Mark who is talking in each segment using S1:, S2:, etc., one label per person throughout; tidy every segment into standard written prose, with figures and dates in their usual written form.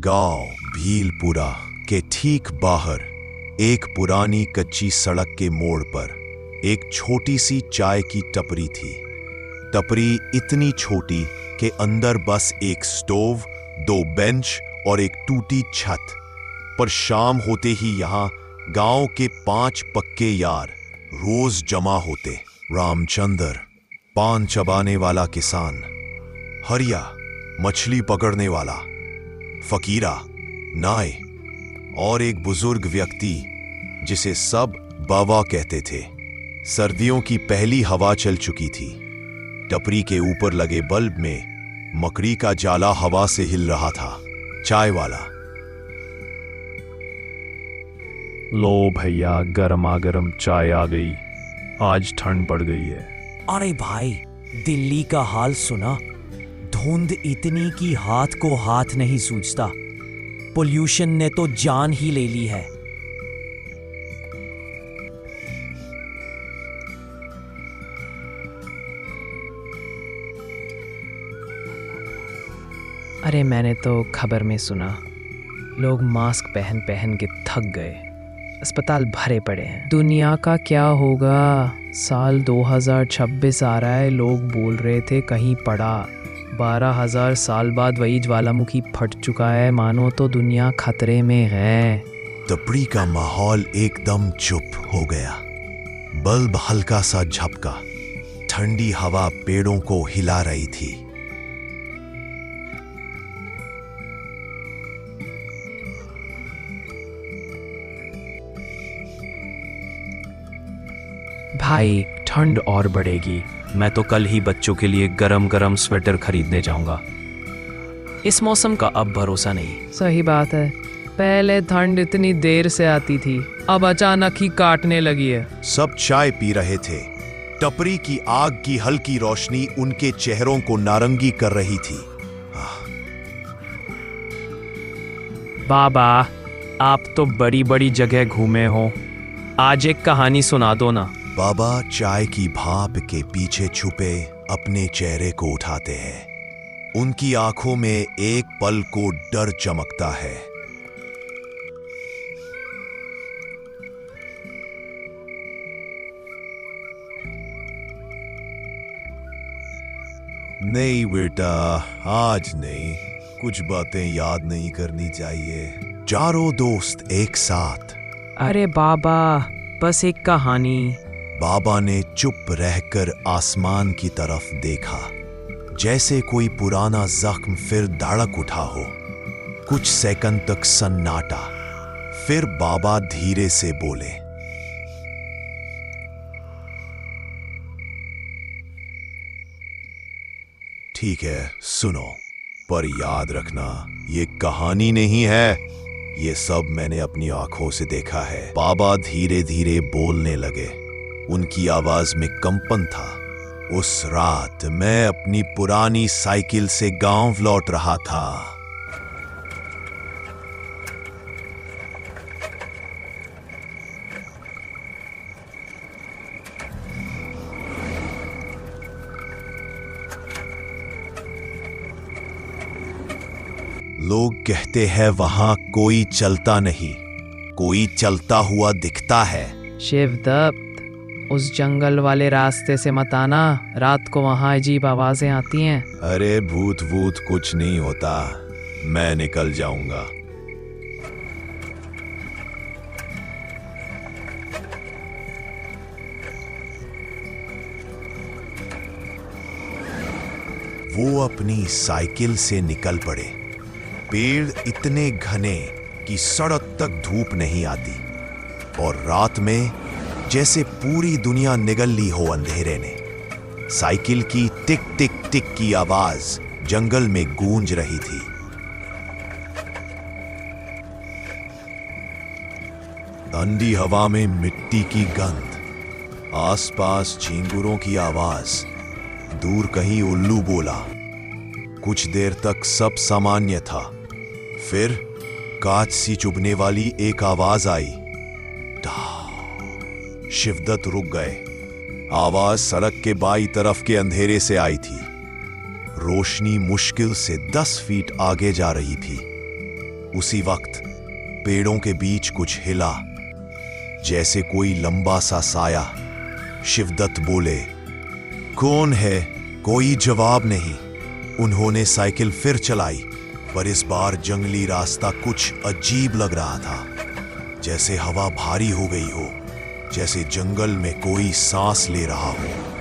S1: गांव भीलपुरा के ठीक बाहर एक पुरानी कच्ची सड़क के मोड़ पर एक छोटी सी चाय की टपरी थी। टपरी इतनी छोटी कि अंदर बस एक स्टोव, 2 बेंच और एक टूटी छत। पर शाम होते ही यहाँ गांव के 5 पक्के यार रोज जमा होते। रामचंद्र, पान चबाने वाला किसान, हरिया, मछली पकड़ने वाला, फकीरा, नाई और एक बुजुर्ग व्यक्ति जिसे सब बाबा कहते थे। सर्दियों की पहली हवा चल चुकी थी। टपरी के ऊपर लगे बल्ब में मकड़ी का जाला हवा से हिल रहा था। चाय वाला,
S2: लो भैया, गर्मा गर्म चाय आ गई। आज ठंड पड़ गई है।
S3: अरे भाई, दिल्ली का हाल सुना? धुंध इतनी कि हाथ को हाथ नहीं सूझता। पोल्यूशन ने तो जान ही ले ली है।
S4: अरे मैंने तो खबर में सुना, लोग मास्क पहन पहन के थक गए, अस्पताल भरे पड़े हैं। दुनिया का क्या होगा? साल 2026 आ रहा है, लोग बोल रहे थे कहीं पड़ा 12,000 साल बाद वही ज्वालामुखी फट चुका है, मानो तो दुनिया खतरे में है।
S1: टपरी का माहौल एकदम चुप हो गया। बल्ब हल्का सा झपका, ठंडी हवा पेड़ों को हिला रही थी।
S4: भाई, ठंड और बढ़ेगी। मैं तो कल ही बच्चों के लिए गरम गरम स्वेटर खरीदने जाऊंगा। इस मौसम का अब भरोसा नहीं। सही बात है, पहले ठंड इतनी देर से आती थी, अब अचानक ही काटने लगी है।
S1: सब चाय पी रहे थे। टपरी की आग की हल्की रोशनी उनके चेहरों को नारंगी कर रही थी।
S4: बाबा, आप तो बड़ी बड़ी जगह घूमे हो, आज एक कहानी सुना दो ना।
S1: बाबा चाय की भाप के पीछे छुपे अपने चेहरे को उठाते हैं। उनकी आंखों में एक पल को डर चमकता है। नहीं बेटा, आज नहीं। कुछ बातें याद नहीं करनी चाहिए। चारों दोस्त एक साथ।
S4: अरे बाबा, बस एक कहानी।
S1: बाबा ने चुप रहकर आसमान की तरफ देखा, जैसे कोई पुराना जख्म फिर धड़क उठा हो। कुछ सेकंड तक सन्नाटा, फिर बाबा धीरे से बोले, ठीक है, सुनो, पर याद रखना, ये कहानी नहीं है। ये सब मैंने अपनी आंखों से देखा है। बाबा धीरे धीरे बोलने लगे। उनकी आवाज में कंपन था। उस रात मैं अपनी पुरानी साइकिल से गांव लौट रहा था। लोग कहते हैं वहां कोई चलता नहीं, कोई चलता हुआ दिखता है।
S4: शिवदत्त, उस जंगल वाले रास्ते से मत आना, रात को वहां अजीब आवाजें आती हैं।
S1: अरे भूत भूत कुछ नहीं होता, मैं निकल जाऊंगा। वो अपनी साइकिल से निकल पड़े। पेड़ इतने घने कि सड़क तक धूप नहीं आती, और रात में जैसे पूरी दुनिया निगल ली हो अंधेरे ने। साइकिल की टिक टिक टिक की आवाज जंगल में गूंज रही थी। ठंडी हवा में मिट्टी की गंध, आसपास झींगुरों की आवाज, दूर कहीं उल्लू बोला। कुछ देर तक सब सामान्य था। फिर कांच सी चुभने वाली एक आवाज आई। शिवदत्त रुक गए। आवाज सड़क के बाईं तरफ के अंधेरे से आई थी। रोशनी मुश्किल से 10 फीट आगे जा रही थी। उसी वक्त पेड़ों के बीच कुछ हिला, जैसे कोई लंबा सा साया। शिवदत्त बोले, कौन है? कोई जवाब नहीं। उन्होंने साइकिल फिर चलाई, पर इस बार जंगली रास्ता कुछ अजीब लग रहा था, जैसे हवा भारी हो गई हो, जैसे जंगल में कोई सांस ले रहा हो।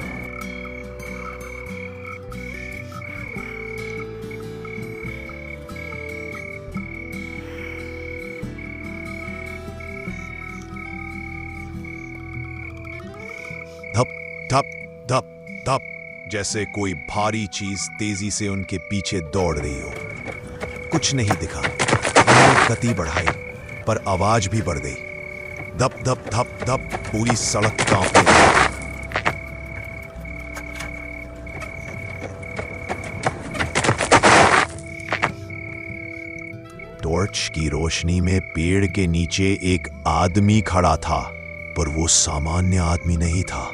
S1: धप धप धप धप, जैसे कोई भारी चीज तेजी से उनके पीछे दौड़ रही हो। कुछ नहीं दिखा। उन्होंने गति बढ़ाई, पर आवाज भी बढ़ गई। धप धप धप धप, पूरी सड़क कांपने लगी। टॉर्च की रोशनी में पेड़ के नीचे एक आदमी खड़ा था, पर वो सामान्य आदमी नहीं था।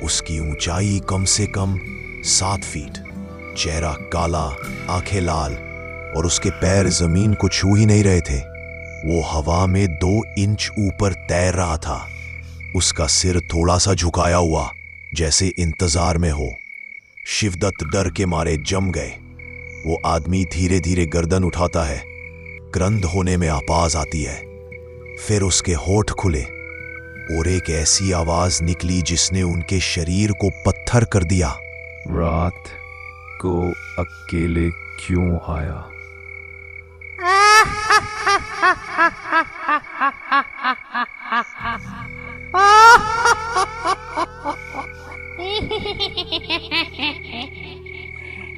S1: उसकी ऊंचाई कम से कम 7 फीट, चेहरा काला, आंखें लाल, और उसके पैर जमीन को छू ही नहीं रहे थे। वो हवा में 2 इंच ऊपर तैर रहा था। उसका सिर थोड़ा सा झुकाया हुआ, जैसे इंतजार में हो। शिवदत्त डर के मारे जम गए। वो आदमी धीरे धीरे गर्दन उठाता है। क्रंद होने में आवाज आती है। फिर उसके होठ खुले और एक ऐसी आवाज निकली जिसने उनके शरीर को पत्थर कर दिया।
S2: रात को अकेले क्यों आया?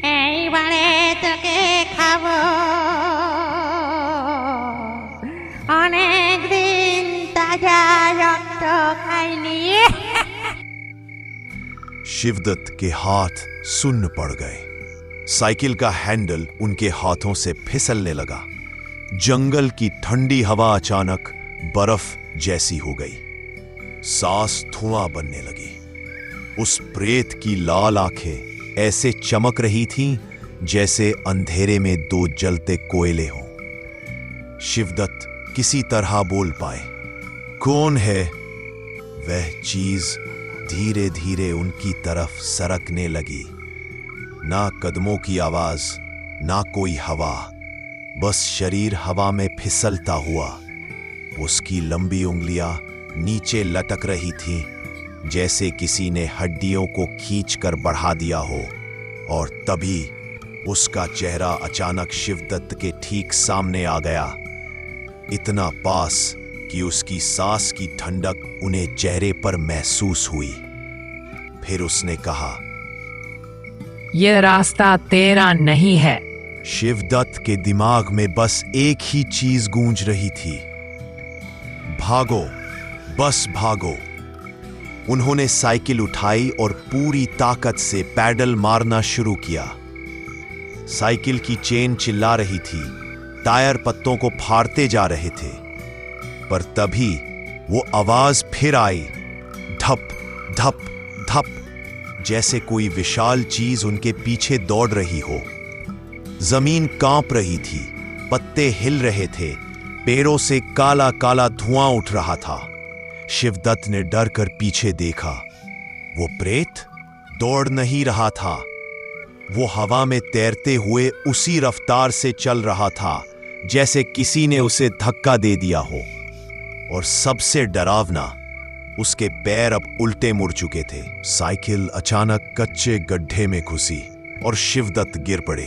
S5: এইবারে তোকে খাবো, অনেক দিন তাজা রক্ত খাইনি।
S1: शिवदत्त के हाथ सुन्न पड़ गए। साइकिल का हैंडल उनके हाथों से फिसलने लगा। जंगल की ठंडी हवा अचानक बर्फ जैसी हो गई। सांस धुआं बनने लगी। उस प्रेत की लाल आंखें ऐसे चमक रही थीं जैसे अंधेरे में 2 जलते कोयले हों। शिवदत्त किसी तरह बोल पाए, कौन है? वह चीज धीरे धीरे उनकी तरफ सरकने लगी। ना कदमों की आवाज, ना कोई हवा, बस शरीर हवा में फिसलता हुआ। उसकी लंबी उंगलियां नीचे लटक रही थीं, जैसे किसी ने हड्डियों को खींचकर बढ़ा दिया हो। और तभी उसका चेहरा अचानक शिवदत्त के ठीक सामने आ गया, इतना पास कि उसकी सांस की ठंडक उन्हें चेहरे पर महसूस हुई। फिर उसने कहा,
S4: ये रास्ता तेरा नहीं है।
S1: शिवदत्त के दिमाग में बस एक ही चीज गूंज रही थी, भागो, बस भागो। उन्होंने साइकिल उठाई और पूरी ताकत से पैडल मारना शुरू किया। साइकिल की चेन चिल्ला रही थी, टायर पत्तों को फाड़ते जा रहे थे। पर तभी वो आवाज फिर आई, धप धप धप, जैसे कोई विशाल चीज उनके पीछे दौड़ रही हो। जमीन कांप रही थी, पत्ते हिल रहे थे, पेड़ों से काला काला धुआं उठ रहा था। शिवदत्त ने डर कर पीछे देखा। वो प्रेत दौड़ नहीं रहा था, वो हवा में तैरते हुए उसी रफ्तार से चल रहा था जैसे किसी ने उसे धक्का दे दिया हो। और सबसे डरावना, उसके पैर अब उल्टे मुड़ चुके थे। साइकिल अचानक कच्चे गड्ढे में घुसी और शिवदत्त गिर पड़े।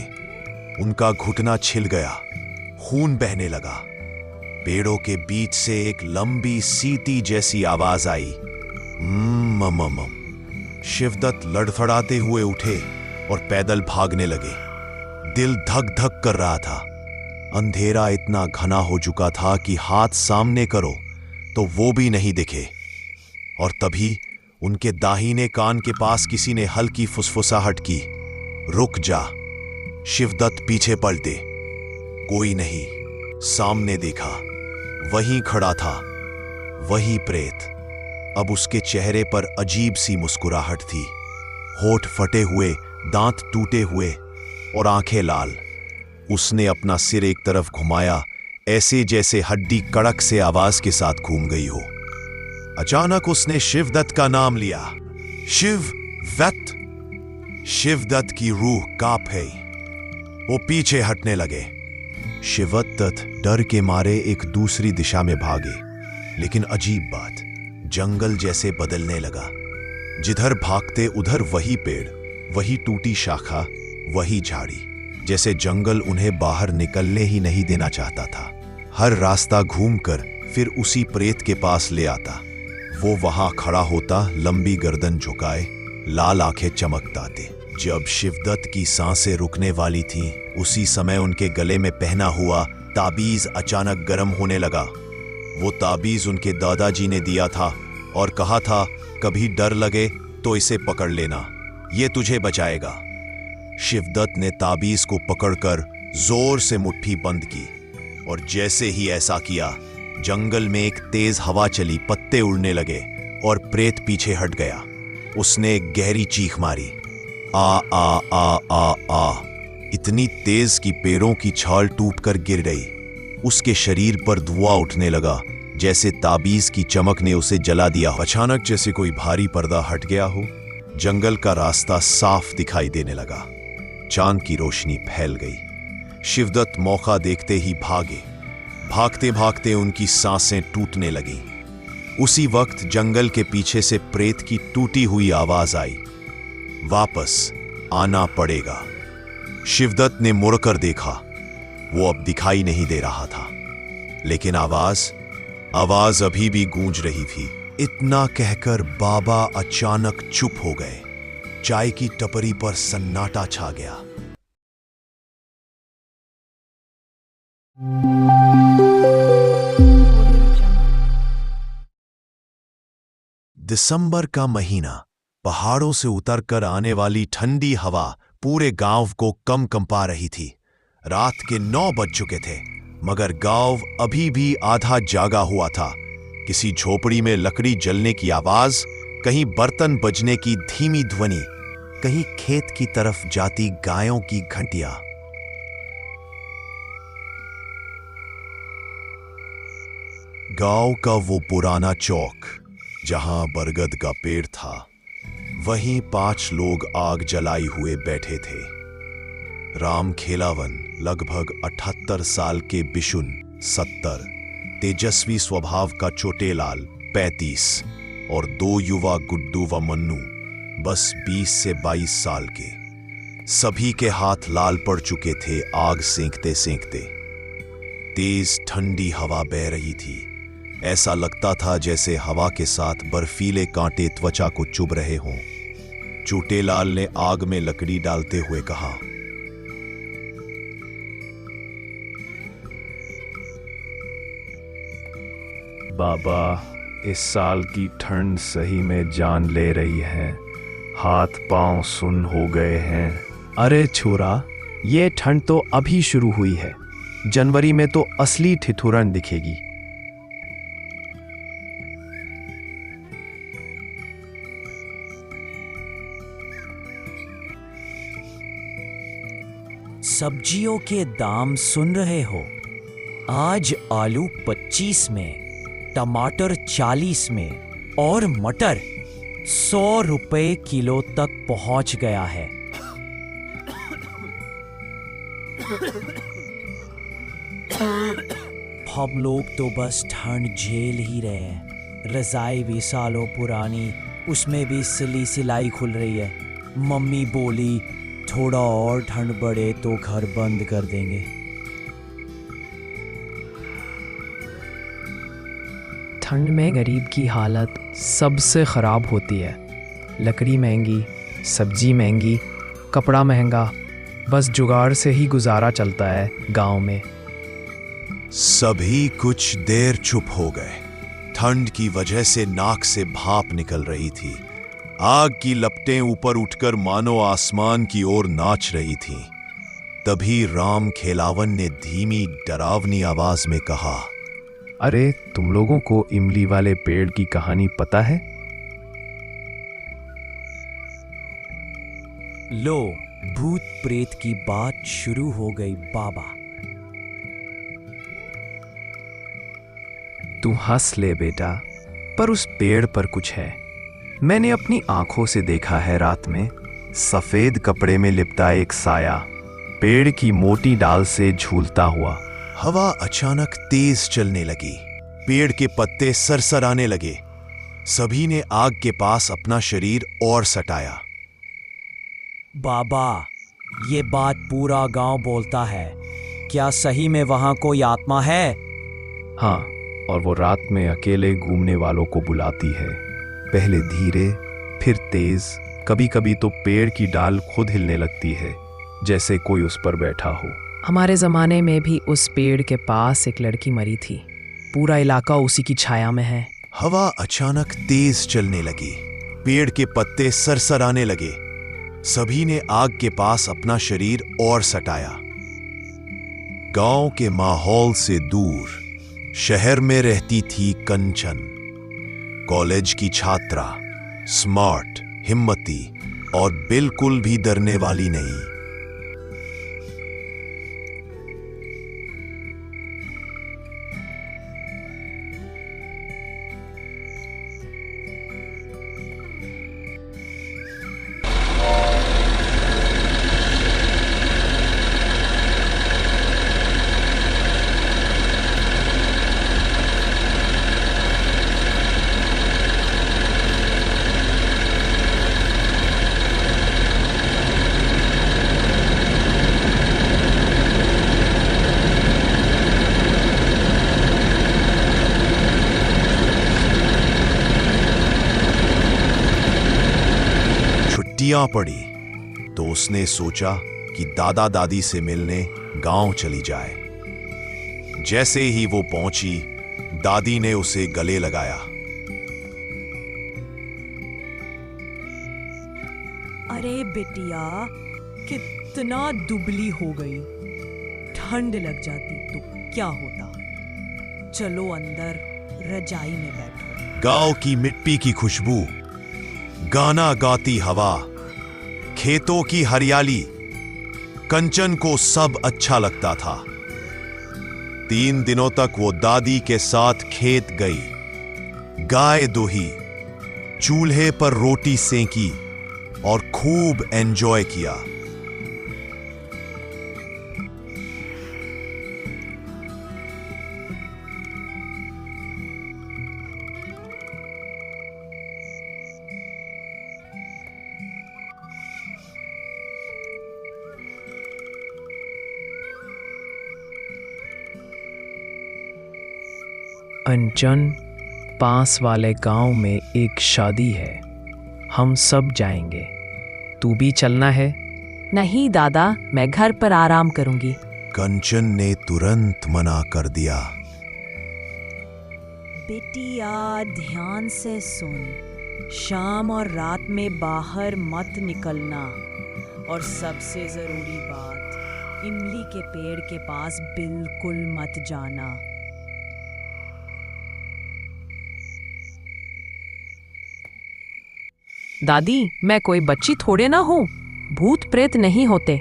S1: उनका घुटना छिल गया, खून बहने लगा। पेड़ों के बीच से एक लंबी सीटी जैसी आवाज आई, मम। शिवदत्त लड़खड़ाते हुए उठे और पैदल भागने लगे। दिल धक धक कर रहा था। अंधेरा इतना घना हो चुका था कि हाथ सामने करो तो वो भी नहीं दिखे। और तभी उनके दाहिने कान के पास किसी ने हल्की फुसफुसाहट की, रुक जा। शिवदत्त पीछे पलटे, कोई नहीं। सामने देखा, वहीं खड़ा था वही प्रेत। अब उसके चेहरे पर अजीब सी मुस्कुराहट थी, होठ फटे हुए, दांत टूटे हुए और आंखें लाल। उसने अपना सिर एक तरफ घुमाया ऐसे जैसे हड्डी कड़क से आवाज के साथ घूम गई हो। अचानक उसने शिवदत्त का नाम लिया। शिवदत्त। शिवदत्त की रूह कांप गई। वो पीछे हटने लगे। शिवदत्त डर के मारे एक दूसरी दिशा में भागे। लेकिन अजीब बात, जंगल जैसे बदलने लगा। जिधर भागते उधर वही पेड़, वही टूटी शाखा, वही झाड़ी। जैसे जंगल उन्हें बाहर निकलने ही नहीं देना चाहता था। हर रास्ता घूमकर फिर उसी प्रेत के पास ले आता। वो वहां खड़ा होता, लंबी गर्दन झुकाए, लाल आंखें चमकताते। जब शिवदत्त की सांसें रुकने वाली थीं, उसी समय उनके गले में पहना हुआ ताबीज अचानक गर्म होने लगा। वो ताबीज उनके दादाजी ने दिया था और कहा था, कभी डर लगे तो इसे पकड़ लेना, ये तुझे बचाएगा। शिवदत्त ने ताबीज को पकड़कर जोर से मुट्ठी बंद की और जैसे ही ऐसा किया, जंगल में एक तेज हवा चली, पत्ते उड़ने लगे और प्रेत पीछे हट गया। उसने एक गहरी चीख मारी, आ आ आ आ आ, इतनी तेज कि पैरों की छाल टूटकर गिर गई। उसके शरीर पर धुआं उठने लगा, जैसे ताबीज की चमक ने उसे जला दिया। अचानक जैसे कोई भारी पर्दा हट गया हो, जंगल का रास्ता साफ दिखाई देने लगा। चांद की रोशनी फैल गई। शिवदत्त मौका देखते ही भागे। भागते भागते उनकी सांसें टूटने लगी। उसी वक्त जंगल के पीछे से प्रेत की टूटी हुई आवाज आई, वापस आना पड़ेगा। शिवदत्त ने मुड़कर देखा। वो अब दिखाई नहीं दे रहा था, लेकिन आवाज अभी भी गूंज रही थी। इतना कहकर बाबा अचानक चुप हो गए। चाय की टपरी पर सन्नाटा छा गया। दिसंबर का महीना, पहाड़ों से उतरकर आने वाली ठंडी हवा पूरे गांव को कंपा रही थी। रात के 9 बज चुके थे, मगर गांव अभी भी आधा जागा हुआ था। किसी झोपड़ी में लकड़ी जलने की आवाज, कहीं बर्तन बजने की धीमी ध्वनि, कहीं खेत की तरफ जाती गायों की घंटियां। गांव का वो पुराना चौक, जहां बरगद का पेड़ था, वहीं 5 लोग आग जलाई हुए बैठे थे। राम खेलावन लगभग 78 साल के बिशुन 70, तेजस्वी स्वभाव का चोटेलाल 35 और 2 युवा गुड्डू व मन्नू बस 20 से 22 साल के। सभी के हाथ लाल पड़ चुके थे आग सेंकते सेंकते। तेज ठंडी हवा बह रही थी। ऐसा लगता था जैसे हवा के साथ बर्फीले कांटे त्वचा को चुभ रहे हों। चोटेलाल ने आग में लकड़ी डालते हुए कहा,
S2: बाबा, इस साल की ठंड सही में जान ले रही है। हाथ पांव सुन्न हो गए हैं।
S4: अरे छोरा, ये ठंड तो अभी शुरू हुई है। जनवरी में तो असली ठिठुरन दिखेगी।
S3: सब्जियों के दाम सुन रहे हो? आज आलू 25 में, टमाटर 40 में और मटर 100 रुपए किलो तक पहुंच गया है। हम लोग तो बस ठंड झेल ही रहे हैं। रजाई भी सालों पुरानी, उसमें भी सिली सिलाई खुल रही है। मम्मी बोली, थोड़ा और ठंड बढ़े तो घर बंद कर देंगे।
S4: ठंड में गरीब की हालत सबसे ख़राब होती है। लकड़ी महंगी, सब्जी महंगी, कपड़ा महंगा, बस जुगाड़ से ही गुजारा चलता है गांव में।
S1: सभी कुछ देर चुप हो गए। ठंड की वजह से नाक से भाप निकल रही थी। आग की लपटें ऊपर उठकर मानो आसमान की ओर नाच रही थीं। तभी राम खेलावन ने धीमी डरावनी आवाज में कहा,
S2: अरे, तुम लोगों को इमली वाले पेड़ की कहानी पता है?
S3: लो, भूत प्रेत की बात शुरू हो गई बाबा।
S2: तू हंस ले बेटा, पर उस पेड़ पर कुछ है। मैंने अपनी आंखों से देखा है रात में, सफेद कपड़े में लिपटा एक साया पेड़ की मोटी डाल से झूलता हुआ।
S1: हवा अचानक तेज चलने लगी, पेड़ के पत्ते सरसराने लगे। सभी ने आग के पास अपना शरीर और सटाया।
S3: बाबा, ये बात पूरा गांव बोलता है। क्या सही में वहां कोई आत्मा है?
S2: हाँ, और वो रात में अकेले घूमने वालों को बुलाती है, पहले धीरे फिर तेज। कभी कभी तो पेड़ की डाल खुद हिलने लगती है, जैसे कोई उस पर बैठा हो।
S4: हमारे ज़माने में भी उस पेड़ के पास एक लड़की मरी थी। पूरा इलाका उसी की छाया में है।
S1: हवा अचानक तेज चलने लगी, पेड़ के पत्ते सरसराने लगे। सभी ने आग के पास अपना शरीर और सटाया। गांव के माहौल से दूर शहर में रहती थी कंचन, कॉलेज की छात्रा, स्मार्ट, हिम्मती और बिल्कुल भी डरने वाली नहीं। छुट्टियां पड़ी तो उसने सोचा कि दादा दादी से मिलने गांव चली जाए। जैसे ही वो पहुंची, दादी ने उसे गले लगाया।
S6: अरे बिटिया, कितना दुबली हो गई। ठंड लग जाती तो क्या होता। चलो अंदर रजाई में बैठो।
S1: गांव की मिट्टी की खुशबू, गाना गाती हवा, खेतों की हरियाली, कंचन को सब अच्छा लगता था। 3 दिनों तक वो दादी के साथ खेत गई, गाय दोही, चूल्हे पर रोटी सेंकी और खूब एंजॉय किया।
S4: अंचन, पास वाले गांव में एक शादी है, हम सब जाएंगे। तू भी चलना है?
S6: नहीं दादा, मैं घर पर आराम करूंगी।
S1: कंचन ने तुरंत मना कर दिया।
S6: बिटिया, ध्यान से सुन। शाम और रात में बाहर मत निकलना। और सबसे जरूरी बात, इमली के पेड़ के पास बिल्कुल मत जाना।
S4: दादी, मैं कोई बच्ची थोड़े ना हूं। भूत प्रेत नहीं होते।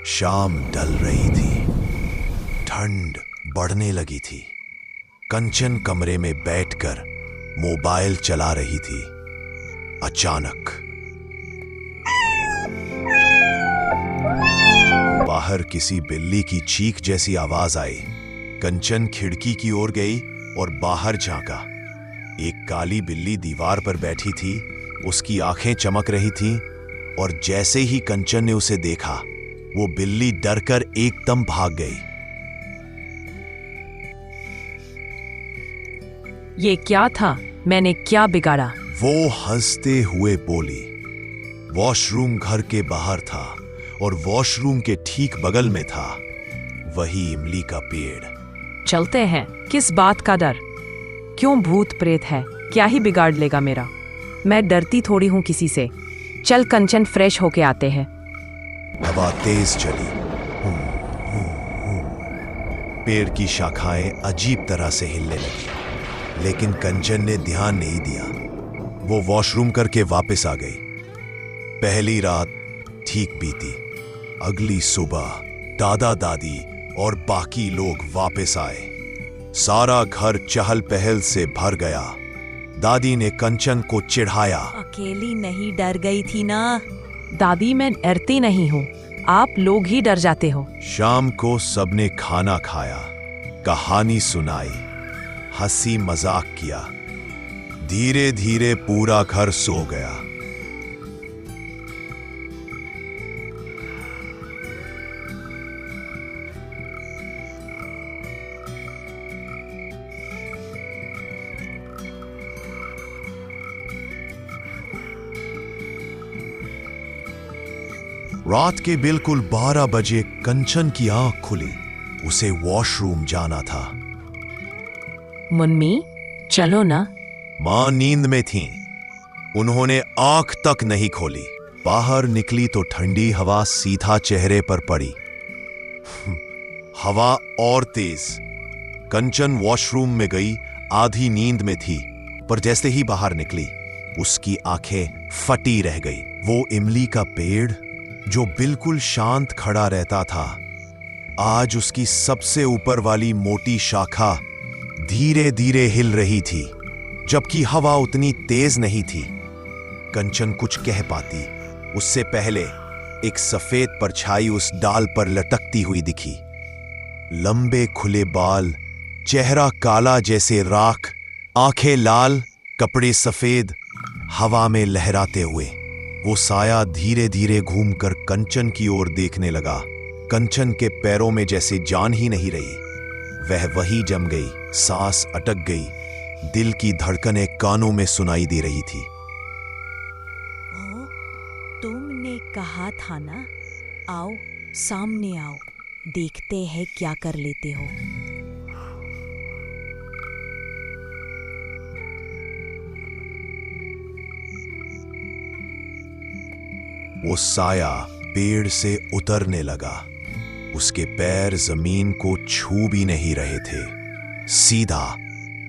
S1: शाम ढल रही थी, ठंड बढ़ने लगी थी। कंचन कमरे में बैठकर मोबाइल चला रही थी। अचानक बाहर किसी बिल्ली की चीख जैसी आवाज आई। कंचन खिड़की की ओर गई और बाहर झांका। एक काली बिल्ली दीवार पर बैठी थी, उसकी आंखें चमक रही थीं और जैसे ही कंचन ने उसे देखा, वो बिल्ली डरकर एकदम भाग गई।
S6: ये क्या था? मैंने क्या बिगाड़ा?
S1: वो हंसते हुए बोली, वॉशरूम घर के बाहर था और वॉशरूम के ठीक बगल में था वही इमली का पेड़।
S6: चलते हैं। किस बात का डर? क्यों भूत प्रेत है? क्या ही बिगाड़ लेगा मेरा? मैं डरती थोड़ी हूँ किसी से। चल कंचन, फ्रेश होके आते हैं।
S1: हवा तेज चली। पेड़ की शाखाएं अजीब तरह से हिलने लगी। लेकिन कंचन ने ध्यान नहीं दिया। वो वॉशरूम करके वापस आ गई। पहली रात ठीक बीती। अगली सुबह दादा दादी और बाकी लोग वापस आए। सारा घर चहल पहल से भर गया। दादी ने कंचन को चिढ़ाया।
S6: अकेली नहीं डर गई थी ना?
S4: दादी, मैं डरती नहीं हूँ, आप लोग ही डर जाते हो।
S1: शाम को सबने खाना खाया, कहानी सुनाई, हंसी मजाक किया। धीरे धीरे पूरा घर सो गया। रात के बिल्कुल 12 बजे कंचन की आंख खुली। उसे वॉशरूम जाना था।
S4: मुन्नी, चलो ना।
S1: मां नींद में थीं। उन्होंने आंख तक नहीं खोली। बाहर निकली तो ठंडी हवा सीधा चेहरे पर पड़ी। हवा और तेज। कंचन वॉशरूम में गई, आधी नींद में थी, पर जैसे ही बाहर निकली उसकी आंखें फटी रह गई। वो इमली का पेड़ जो बिल्कुल शांत खड़ा रहता था, आज उसकी सबसे ऊपर वाली मोटी शाखा धीरे धीरे हिल रही थी, जबकि हवा उतनी तेज नहीं थी। कंचन कुछ कह पाती उससे पहले एक सफेद परछाई उस डाल पर लटकती हुई दिखी। लंबे खुले बाल, चेहरा काला जैसे राख, आंखें लाल, कपड़े सफेद, हवा में लहराते हुए वो साया धीरे धीरे घूमकर कंचन की ओर देखने लगा। कंचन के पैरों में जैसे जान ही नहीं रही। वह वही जम गई, सांस अटक गई, दिल की धड़कनें कानों में सुनाई दे रही थी।
S6: ओ, तुमने कहा था ना, आओ सामने आओ, देखते हैं क्या कर लेते हो।
S1: वो साया पेड़ से उतरने लगा। उसके पैर जमीन को छू भी नहीं रहे थे। सीधा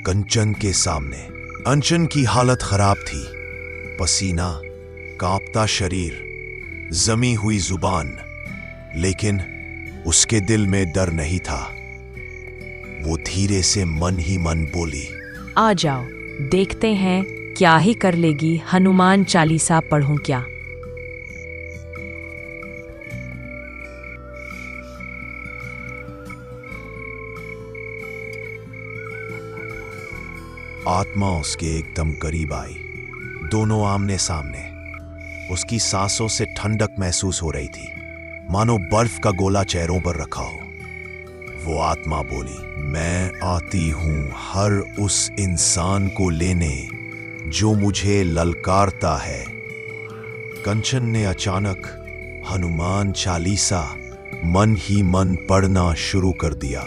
S1: कंचन के सामने। कंचन की हालत खराब थी। पसीना, कांपता शरीर, जमी हुई जुबान, लेकिन उसके दिल में डर नहीं था। वो धीरे से मन ही मन बोली,
S4: आ जाओ, देखते हैं क्या ही कर लेगी। हनुमान चालीसा पढ़ूं क्या?
S1: आत्मा उसके एकदम करीब आई। दोनों आमने सामने। उसकी सांसों से ठंडक महसूस हो रही थी, मानो बर्फ का गोला चेहरों पर रखा हो। वो आत्मा बोली, मैं आती हूं हर उस इंसान को लेने जो मुझे ललकारता है। कंचन ने अचानक हनुमान चालीसा मन ही मन पढ़ना शुरू कर दिया।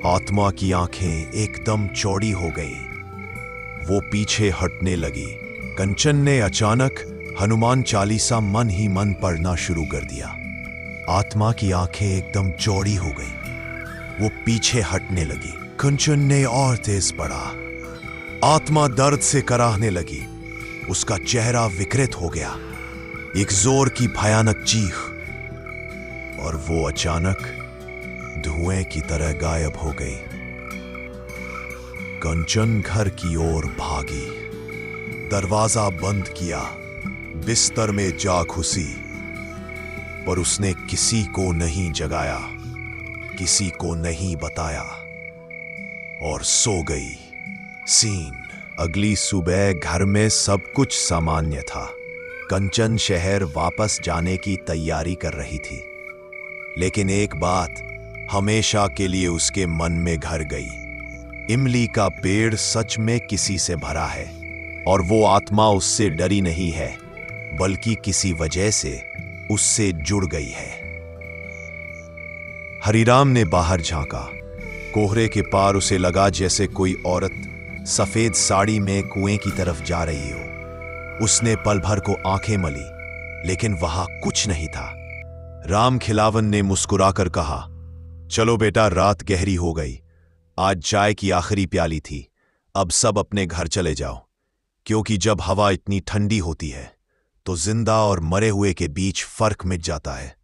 S1: आत्मा की आंखें एकदम चौड़ी हो गई। वो पीछे हटने लगी। कंचन ने अचानक हनुमान चालीसा मन ही मन पढ़ना शुरू कर दिया। आत्मा की आंखें एकदम चौड़ी हो गई। वो पीछे हटने लगी। कंचन ने और तेज पढ़ा। आत्मा दर्द से कराहने लगी। उसका चेहरा विकृत हो गया। एक जोर की भयानक चीख, और वो अचानक धुएं की तरह गायब हो गई। कंचन घर की ओर भागी, दरवाजा बंद किया, बिस्तर में जा घुसी, पर उसने किसी को नहीं जगाया, किसी को नहीं बताया, और सो गई। सीन। अगली सुबह घर में सब कुछ सामान्य था। कंचन शहर वापस जाने की तैयारी कर रही थी, लेकिन एक बात हमेशा के लिए उसके मन में घर गई। इमली का पेड़ सच में किसी से भरा है, और वो आत्मा उससे डरी नहीं है, बल्कि किसी वजह से उससे जुड़ गई है। हरिराम ने बाहर झांका। कोहरे के पार उसे लगा जैसे कोई औरत सफेद साड़ी में कुएं की तरफ जा रही हो। उसने पल भर को आंखें मली, लेकिन वहां कुछ नहीं था। राम खिलावन ने मुस्कुराकर कहा, चलो बेटा, रात गहरी हो गई। आज चाय की आखिरी प्याली थी, अब सब अपने घर चले जाओ, क्योंकि जब हवा इतनी ठंडी होती है तो जिंदा और मरे हुए के बीच फर्क मिट जाता है।